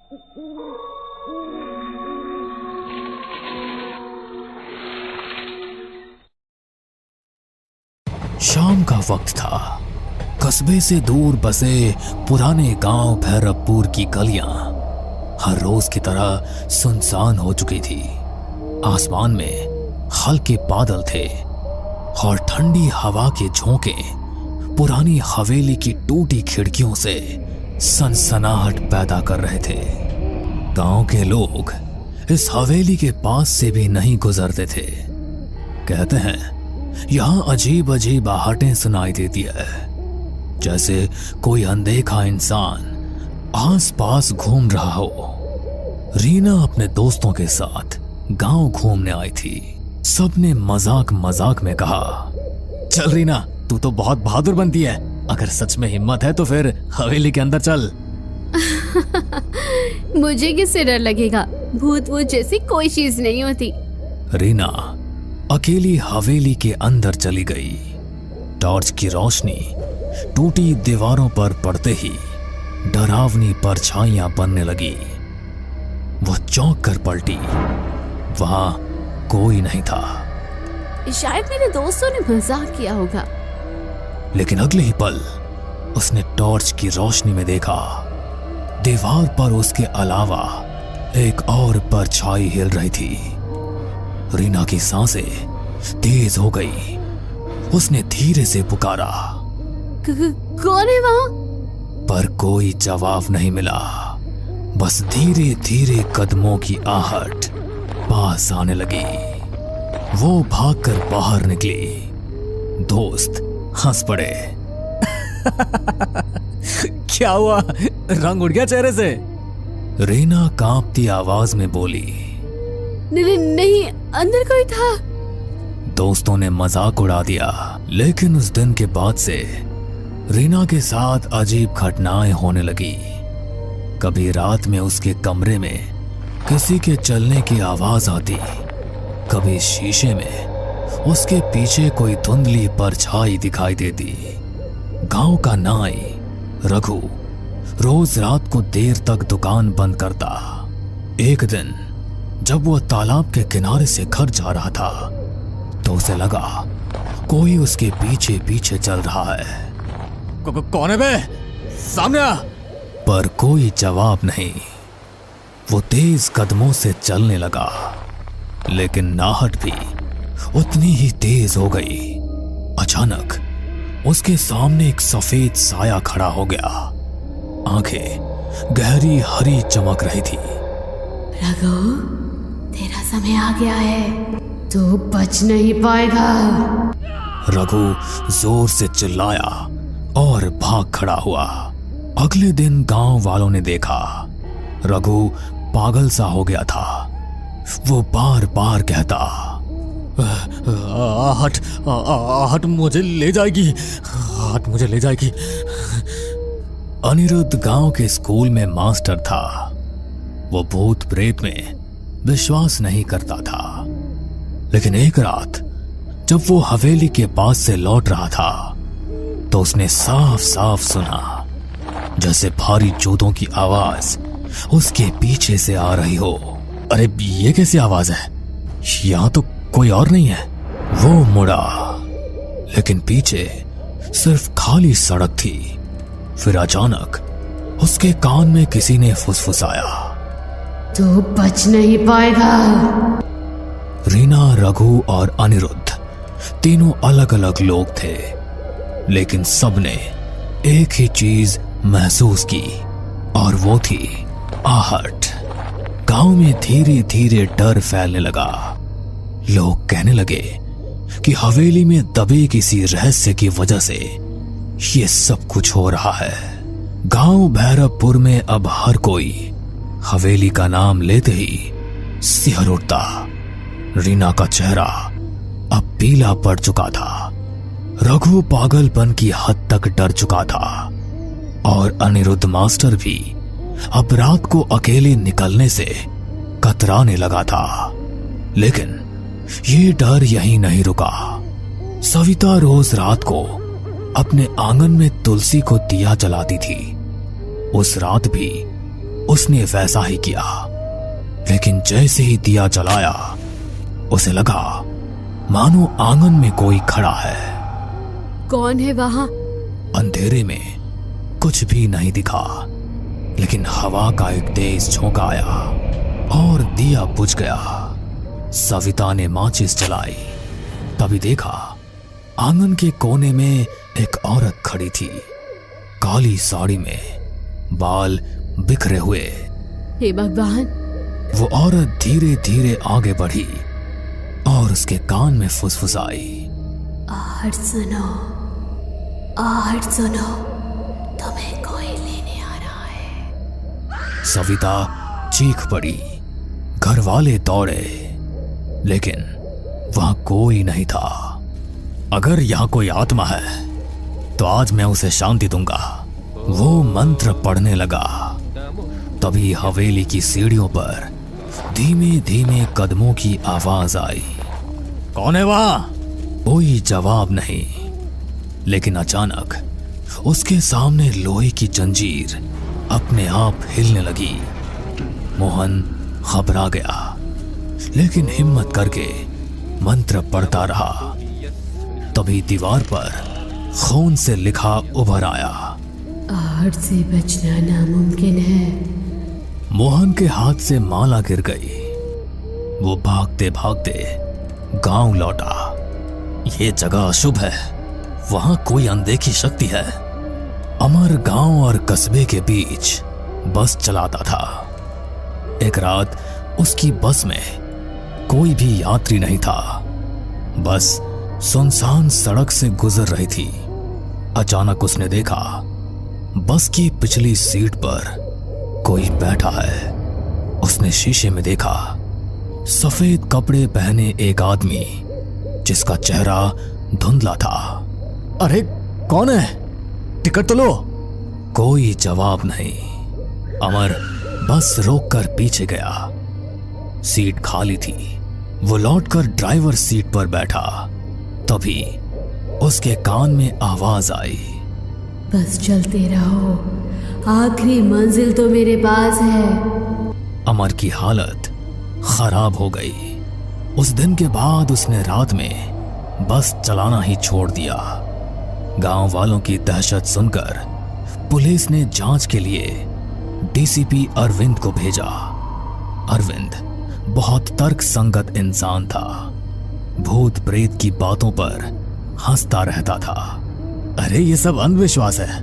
शाम का वक्त था। कस्बे से दूर बसे पुराने गांव भैरवपुर की गलियां हर रोज की तरह सुनसान हो चुकी थी। आसमान में हल्के बादल थे और ठंडी हवा के झोंके पुरानी हवेली की टूटी खिड़कियों से सनसनाहट पैदा कर रहे थे। गांव के लोग इस हवेली के पास से भी नहीं गुजरते थे। कहते हैं यहां अजीब अजीब आहटें सुनाई देती है, जैसे कोई अनदेखा इंसान आस पास घूम रहा हो। रीना अपने दोस्तों के साथ गांव घूमने आई थी। सबने मजाक मजाक में कहा, चल रीना, तू तो बहुत बहादुर बनती है। अगर सच में हिम्मत है तो फिर हवेली के अंदर चल। मुझे किससे डर लगेगा? भूत वूत जैसी कोई चीज नहीं होती। रीना अकेली हवेली के अंदर चली गई। टॉर्च की रोशनी टूटी दीवारों पर पड़ते ही डरावनी परछाइयां बनने लगी। वो चौंक कर पलटी। वहां कोई नहीं था। शायद मेरे दोस्तों ने मजाक किया होगा। लेकिन अगले ही पल उसने टॉर्च की रोशनी में देखा, दीवार पर उसके अलावा एक और परछाई हिल रही थी। रीना की सांसें तेज हो गई। उसने धीरे से पुकारा, कौन है वहां? पर कोई जवाब नहीं मिला। बस धीरे धीरे कदमों की आहट पास आने लगी। वो भागकर बाहर निकली। दोस्त हंस पड़े। क्या हुआ? रंग उड़ गया चेहरे से? रीना कांपती आवाज में बोली, नहीं, अंदर कोई था। दोस्तों ने मजाक उड़ा दिया। लेकिन उस दिन के बाद से रीना के साथ अजीब घटनाएं होने लगी। कभी रात में उसके कमरे में किसी के चलने की आवाज आती, कभी शीशे में उसके पीछे कोई धुंधली परछाई दिखाई देती। गांव का नाई रघु रोज रात को देर तक दुकान बंद करता। एक दिन जब वह तालाब के किनारे से घर जा रहा था तो उसे लगा कोई उसके पीछे पीछे चल रहा है। कौन है बे? सामने आ! पर कोई जवाब नहीं। वो तेज कदमों से चलने लगा, लेकिन नाहट भी उतनी ही तेज हो गई। अचानक उसके सामने एक सफेद साया खड़ा हो गया। आंखें गहरी हरी चमक रही थी। रघु, तेरा समय आ गया है, तू बच नहीं पाएगा। रघु जोर से चिल्लाया और भाग खड़ा हुआ। अगले दिन गांव वालों ने देखा रघु पागल सा हो गया था। वो बार बार कहता, आहट मुझे ले जाएगी, आहट मुझे ले जाएगी। अनिरुद्ध गांव के स्कूल में मास्टर था। वो भूत प्रेत में विश्वास नहीं करता था। लेकिन एक रात जब वो हवेली के पास से लौट रहा था तो उसने साफ साफ सुना जैसे भारी जूतों की आवाज उसके पीछे से आ रही हो। अरे ये कैसी आवाज है? यहां तो कोई और नहीं है। वो मुड़ा, लेकिन पीछे सिर्फ खाली सड़क थी। फिर अचानक उसके कान में किसी ने फुसफुसाया, तू बच नहीं पाएगा। रीना, रघु और अनिरुद्ध तीनों अलग अलग लोग थे, लेकिन सबने एक ही चीज महसूस की और वो थी आहट। गांव में धीरे धीरे डर फैलने लगा। लोग कहने लगे कि हवेली में दबे किसी रहस्य की वजह से ये सब कुछ हो रहा है। गांव भैरवपुर में अब हर कोई हवेली का नाम लेते ही सिहर उठता। रीना का चेहरा अब पीला पड़ चुका था। रघु पागलपन की हद तक डर चुका था और अनिरुद्ध मास्टर भी अब रात को अकेले निकलने से कतराने लगा था। लेकिन ये डर यहीं नहीं रुका। सविता रोज रात को अपने आंगन में तुलसी को दिया जलाती थी। उस रात भी उसने वैसा ही किया, लेकिन जैसे ही दिया जलाया उसे लगा मानो आंगन में कोई खड़ा है। कौन है वहां? अंधेरे में कुछ भी नहीं दिखा, लेकिन हवा का एक तेज झोंका आया और दिया बुझ गया। सविता ने माचिस जलाई, तभी देखा आंगन के कोने में एक औरत खड़ी थी, काली साड़ी में, बाल बिखरे हुए। हे भगवान! वो औरत धीरे धीरे आगे बढ़ी और उसके कान में फुसफुसाई, आहट सुनो, आहट सुनो, तुम्हें कोई लेने आ रहा है। सविता चीख पड़ी। घर वाले दौड़े, लेकिन वहां कोई नहीं था। अगर यहां कोई आत्मा है तो आज मैं उसे शांति दूंगा। वो मंत्र पढ़ने लगा। तभी हवेली की सीढ़ियों पर धीमे धीमे कदमों की आवाज आई। कौन है वहां? कोई जवाब नहीं, लेकिन अचानक उसके सामने लोहे की जंजीर अपने आप हिलने लगी। मोहन घबरा गया, लेकिन हिम्मत करके मंत्र पढ़ता रहा। तभी दीवार पर खून से लिखा उभर आया, आहट से बचना नामुमकिन है। मोहन के हाथ से माला गिर गई। वो भागते भागते गांव लौटा। ये जगह अशुभ है, वहां कोई अनदेखी शक्ति है। अमर गांव और कस्बे के बीच बस चलाता था। एक रात उसकी बस में कोई भी यात्री नहीं था। बस सुनसान सड़क से गुजर रही थी। अचानक उसने देखा बस की पिछली सीट पर कोई बैठा है। उसने शीशे में देखा सफेद कपड़े पहने एक आदमी, जिसका चेहरा धुंधला था। अरे कौन है? टिकट तो लो। कोई जवाब नहीं। अमर बस रोककर पीछे गया। सीट खाली थी। वो लौटकर ड्राइवर सीट पर बैठा। तभी उसके कान में आवाज आई, बस चलते रहो, आखिरी मंजिल तो मेरे पास है। अमर की हालत खराब हो गई। उस दिन के बाद उसने रात में बस चलाना ही छोड़ दिया। गांव वालों की दहशत सुनकर पुलिस ने जांच के लिए डीसीपी अरविंद को भेजा। अरविंद बहुत तर्कसंगत इंसान था। भूत प्रेत की बातों पर हंसता रहता था। अरे ये सब अंधविश्वास है,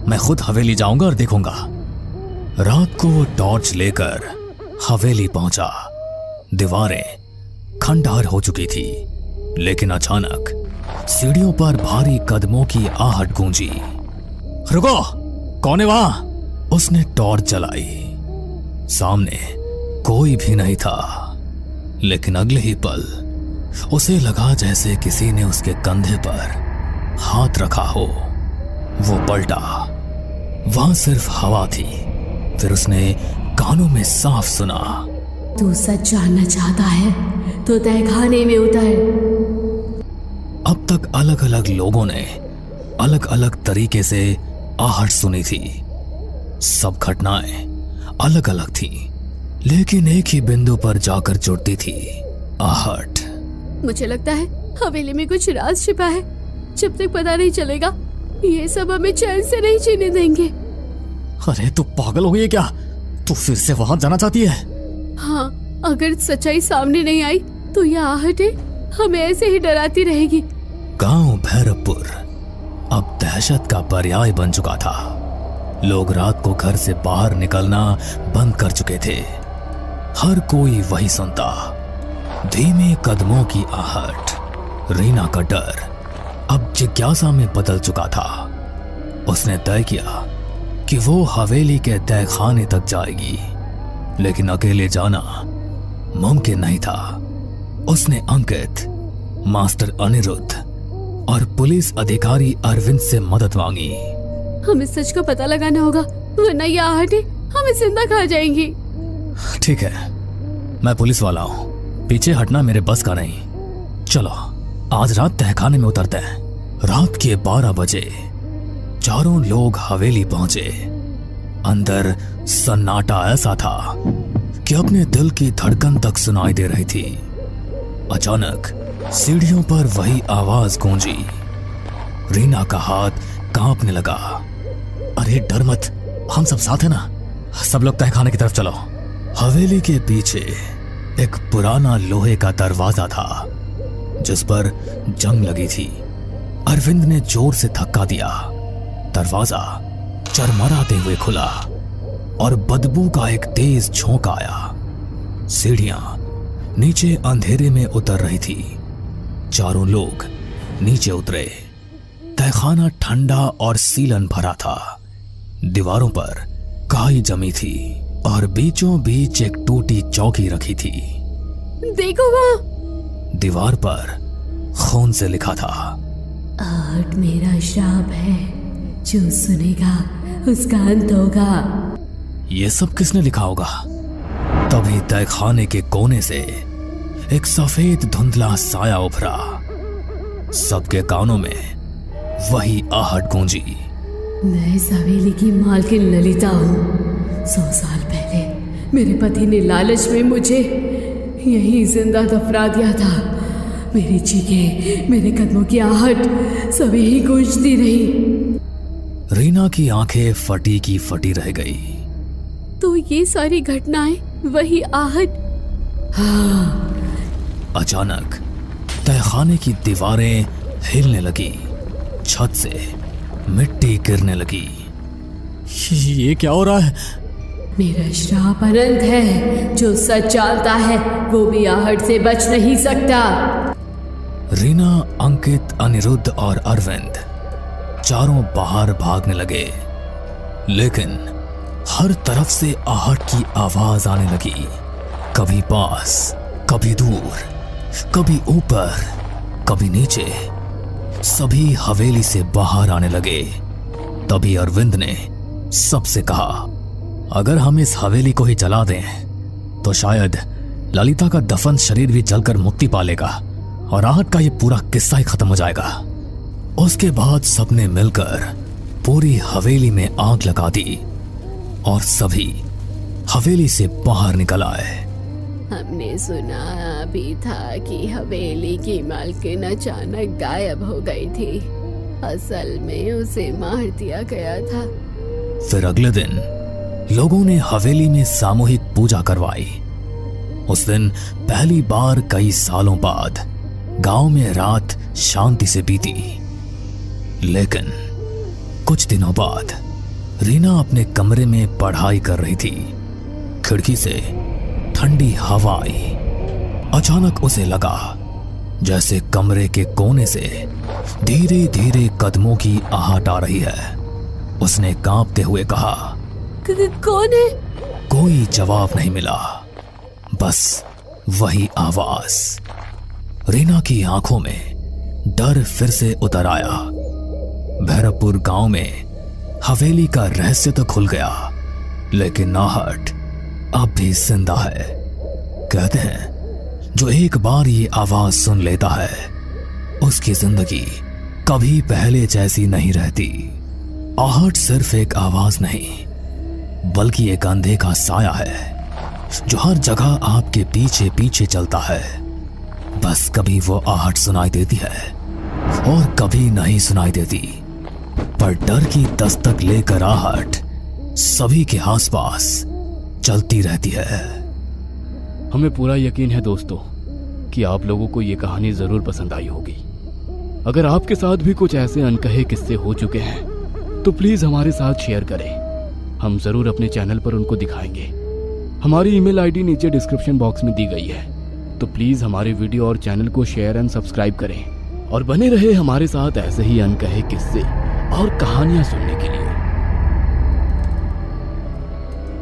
मैं खुद हवेली जाऊंगा और देखूंगा। रात को वो टॉर्च लेकर हवेली पहुंचा। दीवारें खंडहर हो चुकी थी, लेकिन अचानक सीढ़ियों पर भारी कदमों की आहट गूंजी। रुको, कौन है वहां? उसने टॉर्च जलाई। सामने कोई भी नहीं था, लेकिन अगले ही पल उसे लगा जैसे किसी ने उसके कंधे पर हाथ रखा हो। वो पलटा, वहां सिर्फ हवा थी। फिर उसने कानों में साफ सुना, तू सच जानना चाहता है तो तहखाने में उतर। अब तक अलग अलग लोगों ने अलग अलग तरीके से आहट सुनी थी। सब घटनाएं अलग अलग थी, लेकिन एक ही बिंदु पर जाकर जुड़ती थी, आहट। मुझे लगता है हवेली में कुछ राज छिपा है। जब तक पता नहीं चलेगा, ये सब हमें चैन से नहीं जीने देंगे। अरे तू पागल हो गई है क्या? तू फिर से वहां जाना चाहती है? हाँ, अगर सच्चाई सामने नहीं आई तो यह आहटें हमें ऐसे ही डराती रहेगी। गांव भैरवपुर अब दहशत का पर्याय बन चुका था। लोग रात को घर से बाहर निकलना बंद कर चुके थे। हर कोई वही सुनता, धीमे कदमों की आहट। रीना का डर अब जिज्ञासा में बदल चुका था। उसने तय किया कि वो हवेली के तहखाने तक जाएगी, लेकिन अकेले जाना मुमकिन नहीं था। उसने अंकित, मास्टर अनिरुद्ध और पुलिस अधिकारी अरविंद से मदद मांगी। हमें सच का पता लगाना होगा, वरना ये आहटें हमें जिंदा खा जाएंगी। ठीक है, मैं पुलिस वाला हूँ, पीछे हटना मेरे बस का नहीं। चलो आज रात तहखाने में उतरते हैं। रात के 12 बजे चारों लोग हवेली पहुंचे। अंदर सन्नाटा ऐसा था कि अपने दिल की धड़कन तक सुनाई दे रही थी। अचानक सीढ़ियों पर वही आवाज गूंजी। रीना का हाथ कांपने लगा। अरे डर मत, हम सब साथ हैं ना, सब लोग तहखाने की तरफ चलो। हवेली के पीछे एक पुराना लोहे का दरवाजा था जिस पर जंग लगी थी। अरविंद ने जोर से धक्का दिया। दरवाजा चरमराते हुए खुला और बदबू का एक तेज झोंका आया। सीढ़ियां नीचे अंधेरे में उतर रही थी। चारों लोग नीचे उतरे। तहखाना ठंडा और सीलन भरा था। दीवारों पर काई जमी थी और बीचों बीच एक टूटी चौकी रखी थी। देखो वहाँ। दीवार पर खून से लिखा था, आहट मेरा श्राप है, जो सुनेगा उसका अंत होगा। ये सब किसने लिखा होगा? तभी तहखाने के कोने से एक सफेद धुंधला साया उभरा। सबके कानों में वही आहट गूंजी। मैं इस हवेली की मालकिन ललिता हूँ। 100 साल पहले मेरे पति ने लालच में मुझे यहीं जिंदा दफना दिया था। मेरी चीखें, मेरे कदमों की आहट सब यही गूंजती रही। रीना की आंखें फटी की फटी रह गई। तो ये सारी घटनाएं वही आहट? हाँ। अचानक तहखाने की दीवारें हिलने लगी। छत से मिट्टी गिरने लगी। ये क्या हो रहा है? मेरा श्राप अनंत है। जो सच जानता है वो भी आहट से बच नहीं सकता। रीना, अंकित, अनिरुद्ध और अरविंद चारों बाहर भागने लगे, लेकिन हर तरफ से आहट की आवाज आने लगी। कभी पास, कभी दूर, कभी ऊपर, कभी नीचे। सभी हवेली से बाहर आने लगे। तभी अरविंद ने सबसे कहा, अगर हम इस हवेली को ही जला दें तो शायद ललिता का दफन शरीर भी जलकर मुक्ति पा लेगा और आहट का ये पूरा किस्सा ही खत्म हो जाएगा। उसके बाद सबने मिलकर पूरी हवेली में आग लगा दी और सभी हवेली से बाहर निकल आए। हमने सुना भी था कि हवेली की मालकिन अचानक गायब हो गई थी। असल में उसे मार दिया गया था। फिर अगले दिन लोगों ने हवेली में सामूहिक पूजा करवाई। उस दिन पहली बार कई सालों बाद गांव में रात शांति से बीती। लेकिन कुछ दिनों बाद रीना अपने कमरे में पढ़ाई कर रही थी। खिड़की से ठंडी हवा आई। अचानक उसे लगा जैसे कमरे के कोने से धीरे धीरे कदमों की आहट आ रही है। उसने कांपते हुए कहा, कौन है? कोई जवाब नहीं मिला, बस वही आवाज। रीना की आंखों में डर फिर से उतर आया। भैरवपुर गांव में हवेली का रहस्य तो खुल गया, लेकिन आहट अब भी जिंदा है। कहते हैं जो एक बार ये आवाज सुन लेता है उसकी जिंदगी कभी पहले जैसी नहीं रहती। आहट सिर्फ एक आवाज नहीं बल्कि एक अंधे का साया है जो हर जगह आपके पीछे पीछे चलता है। बस कभी वो आहट सुनाई देती है और कभी नहीं सुनाई देती, पर डर की दस्तक लेकर आहट सभी के आसपास चलती रहती है। हमें पूरा यकीन है दोस्तों कि आप लोगों को ये कहानी जरूर पसंद आई होगी। अगर आपके साथ भी कुछ ऐसे अनकहे किस्से हो चुके हैं तो प्लीज हमारे साथ शेयर करें। हम जरूर अपने चैनल पर उनको दिखाएंगे। हमारी ईमेल आईडी नीचे डिस्क्रिप्शन बॉक्स में दी गई है, तो प्लीज हमारे वीडियो और चैनल को शेयर एंड सब्सक्राइब करें और बने रहे हमारे साथ ऐसे ही अनकहे किस्से और कहानियां सुनने के लिए।